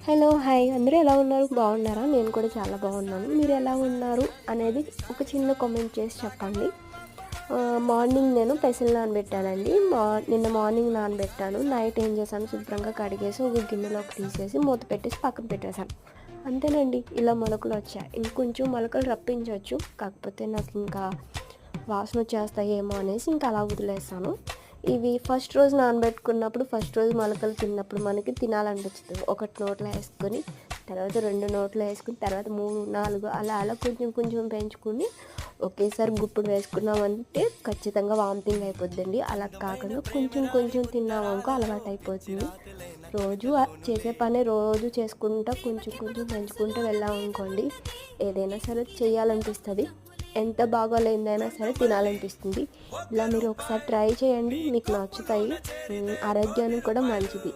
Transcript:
Hello! Hi! అందరూ ఎలా ఉన్నారు? బాగున్నారా? నేను కూడా చాలా బాగున్నాను. మీరు ఎలా ఉన్నారు అనేది ఒక చిన్న కామెంట్ చేసి చెప్పండి. మార్నింగ్ నేను పెసలు నానబెట్టానండి. నిన్న మార్నింగ్ నానబెట్టాను. నైట్ ఏం చేశాను, శుభ్రంగా కడిగేసి ఒక గిన్నెలోకి తీసేసి మూత పెట్టేసి పక్కన పెట్టేశాను. అంతేనండి, ఇలా మొలకలు వచ్చాయి. ఇంకొంచెం మొలకలు రప్పించవచ్చు, కాకపోతే నాకు ఇంకా వాసన వచ్చేస్తాయేమో అనేసి ఇంకా అలా వదిలేసాను. ఇవి ఫస్ట్ రోజు నానబెట్టుకున్నప్పుడు, ఫస్ట్ రోజు మొలకలు తిన్నప్పుడు మనకి తినాలనిపిస్తుంది. ఒకటి నోట్లో వేసుకొని, తర్వాత 2 నోట్లో వేసుకుని, తర్వాత 3, 4 అలా అలా కొంచెం కొంచెం పెంచుకుని ఒకేసారి గుప్పుడు వేసుకున్నామంటే ఖచ్చితంగా వామిటింగ్ అయిపోద్దండి. అలా కాకుండా కొంచెం కొంచెం తిన్నామనుకో అలవాటు అయిపోతుంది. రోజు చేసే పని రోజు చేసుకుంటా కొంచెం కొంచెం పెంచుకుంటూ వెళ్ళామనుకోండి, ఏదైనా సరే చేయాలనిపిస్తుంది. ఎంత బాగోలేనిదైనా సరే తినాలనిపిస్తుంది. ఇలా మీరు ఒకసారి ట్రై చేయండి, మీకు నచ్చుతాయి. ఆరోగ్యానికి కూడా మంచిది.